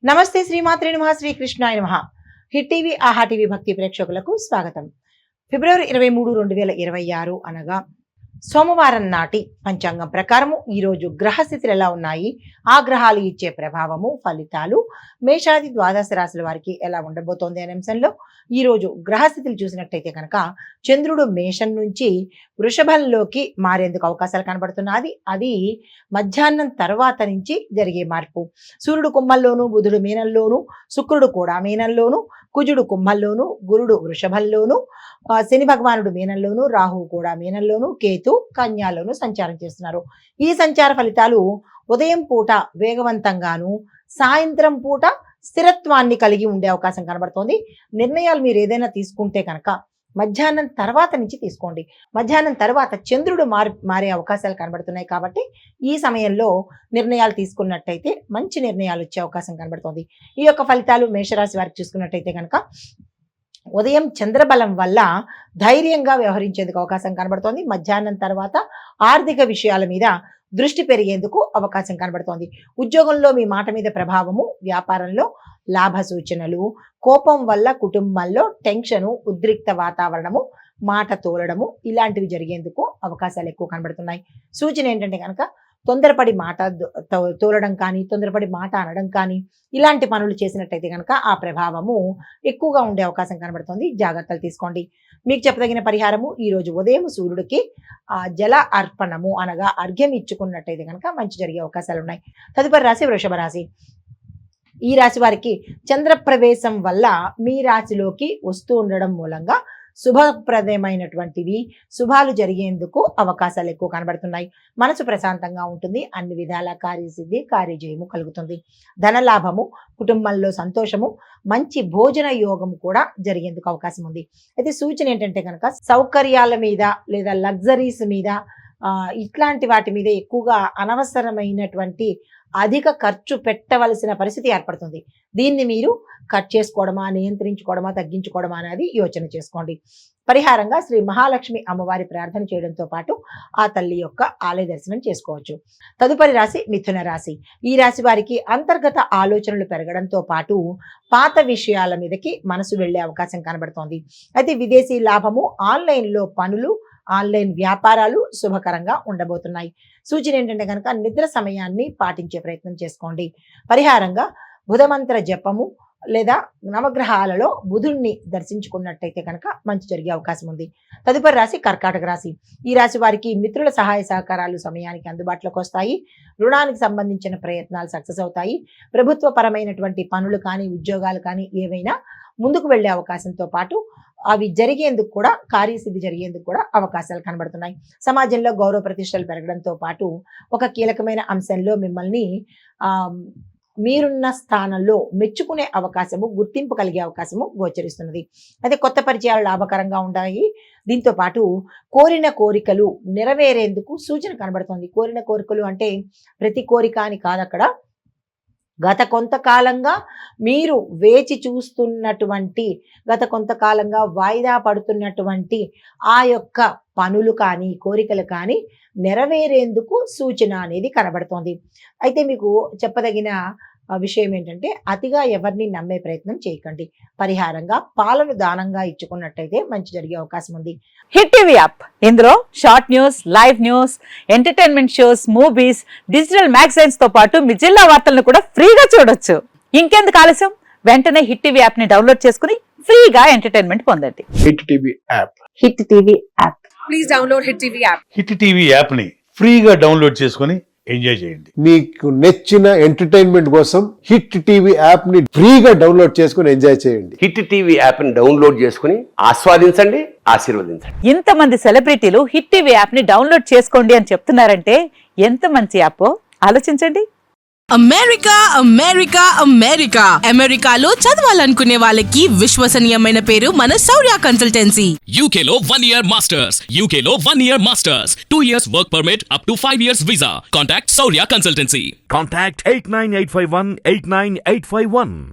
నమస్తే శ్రీమాత్రే నమః శ్రీ కృష్ణాయ నమః. హిట్ టీవీ ఆహా టీవీ భక్తి ప్రేక్షకులకు స్వాగతం. ఫిబ్రవరి 23, 2026 అనగా సోమవారం నాటి పంచాంగం ప్రకారము ఈరోజు గ్రహస్థితులు ఎలా ఉన్నాయి, ఆ గ్రహాలు ఇచ్చే ప్రభావము, ఫలితాలు మేషాది ద్వాదశ రాశుల వారికి ఎలా ఉండబోతోంది అనే అంశంలో ఈరోజు గ్రహస్థితులు చూసినట్టయితే కనుక చంద్రుడు మేషం నుంచి వృషభంలోకి మారేందుకు అవకాశాలు కనబడుతున్నది. అది మధ్యాహ్నం తర్వాత నుంచి జరిగే మార్పు. సూర్యుడు కుంభంలోను, బుధుడు మీనంలోను, శుక్రుడు కూడా మీనంలోను, కుజుడు కుంభంలోను, గురుడు వృషభంలోను, శని భగవానుడు మీనంలోను, రాహువు కూడా మీనంలోను, కేతు కన్యాలోను సంచారం చేస్తున్నారు. ఈ సంచార ఫలితాలు ఉదయం పూట వేగవంతంగాను, సాయంత్రం పూట స్థిరత్వాన్ని కలిగి ఉండే అవకాశం కనబడుతోంది. నిర్ణయాలు మీరు ఏదైనా తీసుకుంటే కనుక మధ్యాహ్నం తర్వాత నుంచి తీసుకోండి. మధ్యాహ్నం తర్వాత చంద్రుడు మారే అవకాశాలు కనబడుతున్నాయి కాబట్టి ఈ సమయంలో నిర్ణయాలు తీసుకున్నట్టయితే మంచి నిర్ణయాలు వచ్చే అవకాశం కనబడుతోంది. ఈ యొక్క ఫలితాలు మేషరాశి వారికి చూసుకున్నట్టయితే కనుక ఉదయం చంద్రబలం వల్ల ధైర్యంగా వ్యవహరించేందుకు అవకాశం కనబడుతోంది. మధ్యాహ్నం తర్వాత ఆర్థిక విషయాల మీద దృష్టి పెరిగేందుకు అవకాశం కనబడుతోంది. ఉద్యోగంలో మీ మాట మీద ప్రభావము, వ్యాపారంలో లాభ సూచనలు, కోపం వల్ల కుటుంబంలో టెన్షను, ఉద్రిక్త వాతావరణము, మాట తోలడము ఇలాంటివి జరిగేందుకు అవకాశాలు ఎక్కువ కనబడుతున్నాయి. సూచన ఏంటంటే కనుక తొందరపడి మాట తోలడం కానీ, తొందరపడి మాట అనడం కానీ ఇలాంటి పనులు చేసినట్టయితే కనుక ఆ ప్రభావము ఎక్కువగా ఉండే అవకాశం కనబడుతుంది. జాగ్రత్తలు తీసుకోండి. మీకు చెప్పదగిన పరిహారము ఈరోజు ఉదయం సూర్యుడికి జల అర్పణము అనగా అర్ఘ్యం ఇచ్చుకున్నట్టయితే కనుక మంచి జరిగే అవకాశాలు ఉన్నాయి. తదుపరి రాశి వృషభ రాశి. ఈ రాశి వారికి చంద్రప్రవేశం వల్ల మీ రాశిలోకి వస్తూ ఉండడం మూలంగా శుభప్రదమైనటువంటివి, శుభాలు జరిగేందుకు అవకాశాలు ఎక్కువ కనబడుతున్నాయి. మనసు ప్రశాంతంగా ఉంటుంది. అన్ని విధాల కార్యసిద్ధి, కార్యజయము కలుగుతుంది. ధనలాభము, కుటుంబంలో సంతోషము, మంచి భోజన యోగము కూడా జరిగేందుకు అవకాశం ఉంది. అయితే సూచన ఏంటంటే కనుక సౌకర్యాల మీద లేదా లగ్జరీస్ మీద ఇట్లాంటి వాటి మీద ఎక్కువగా అనవసరమైనటువంటి అధిక ఖర్చు పెట్టవలసిన పరిస్థితి ఏర్పడుతుంది. దీన్ని మీరు కట్ చేసుకోవడమా, నియంత్రించుకోవడమా, తగ్గించుకోవడమా అనేది యోచన చేసుకోండి. పరిహారంగా శ్రీ మహాలక్ష్మి అమ్మవారి ప్రార్థన చేయడంతో పాటు ఆ తల్లి యొక్క ఆలయ దర్శనం చేసుకోవచ్చు. తదుపరి రాశి మిథున రాశి. ఈ రాశి వారికి అంతర్గత ఆలోచనలు పెరగడంతో పాటు పాత విషయాల మీదకి మనసు వెళ్లే అవకాశం కనబడుతోంది. అయితే విదేశీ లాభము, ఆన్లైన్లో పనులు, ఆన్లైన్ వ్యాపారాలు శుభకరంగా ఉండబోతున్నాయి. సూచన ఏంటంటే కనుక నిద్ర సమయాన్ని పాటించే ప్రయత్నం చేసుకోండి. పరిహారంగా బుధమంత్ర జపము లేదా నవగ్రహాలలో బుధుణ్ణి దర్శించుకున్నట్టయితే కనుక మంచి జరిగే అవకాశం ఉంది. తదుపరి రాశి కర్కాటక రాశి. ఈ రాశి వారికి మిత్రుల సహాయ సహకారాలు సమయానికి అందుబాటులోకి వస్తాయి. రుణానికి సంబంధించిన ప్రయత్నాలు సక్సెస్ అవుతాయి. ప్రభుత్వ పరమైనటువంటి పనులు కానీ, ఉద్యోగాలు కానీ ఏవైనా ముందుకు వెళ్లే అవకాశంతో పాటు అవి జరిగేందుకు కూడా, కార్యసిద్ధి జరిగేందుకు కూడా అవకాశాలు కనబడుతున్నాయి. సమాజంలో గౌరవ ప్రతిష్టలు పెరగడంతో పాటు ఒక కీలకమైన అంశంలో మిమ్మల్ని మీరున్న స్థానంలో మెచ్చుకునే అవకాశము, గుర్తింపు కలిగే అవకాశము గోచరిస్తున్నది. అయితే కొత్త పరిచయాలు లాభకరంగా ఉంటాయి. దీంతో పాటు కోరిన కోరికలు నెరవేరేందుకు సూచన కనబడుతుంది. కోరిన కోరికలు అంటే ప్రతి కోరిక అని కాదు. అక్కడ గత కొంతకాలంగా మీరు వేచి చూస్తున్నటువంటి, గత కొంతకాలంగా వాయిదా పడుతున్నటువంటి ఆ యొక్క పనులు కానీ, కోరికలు కానీ నెరవేరేందుకు సూచన అనేది కనబడుతోంది. అయితే మీకు చెప్పదగిన విషయం ఏంటంటే అతిగా ఎవరిని నమ్మే ప్రయత్నం చేయకండి. పరిహారంగా పాలను దానంగా ఇచ్చుకున్నట్టయితే మంచి జరిగే అవకాశం ఉంది. హిట్ టీవీ యాప్, ఇందులో short news, live news, entertainment shows, movies, digital magazines తో పాటు మీ జిల్లా వార్తలను కూడా ఫ్రీగా చూడొచ్చు. ఇంకెందుకు ఆలస్యం, వెంటనే హిట్ టీవీ యాప్ ని డౌన్లోడ్ చేసుకుని ఫ్రీగా ఎంటర్టైన్మెంట్ పొందండి. Hit TV app. Hit TV app. Please download hit TV app. Hit TV app ని ఫ్రీగా డౌన్లోడ్ చేసుకుని ఎంజాయ్ చేయండి. మీకు నచ్చిన ఎంటర్టైన్మెంట్ కోసం హిట్ టీవీ యాప్ ని ఫ్రీగా డౌన్లోడ్ చేసుకుని ఎంజాయ్ చేయండి. హిట్ టీవీ యాప్ ని డౌన్లోడ్ చేసుకుని ఆస్వాదించండి, ఆశీర్వదించండి. ఇంతమంది సెలబ్రిటీలు హిట్ టీవీ యాప్ ని డౌన్లోడ్ చేసుకోండి అని చెప్తున్నారంటే ఎంత మంచి యాప్ ఆలోచించండి. అమెరికా అమెరికా అమెరికా అమెరికాలో చదవాలనుకునే వాళ్ళకి విశ్వసనీయమైన పేరు మన శౌర్య కన్సల్టెన్సీ. UK లో 1 year masters. UK లో 1 year masters. 2 years work permit up to 5 years visa. Contact Saurya Consultancy. Contact 89851 89851.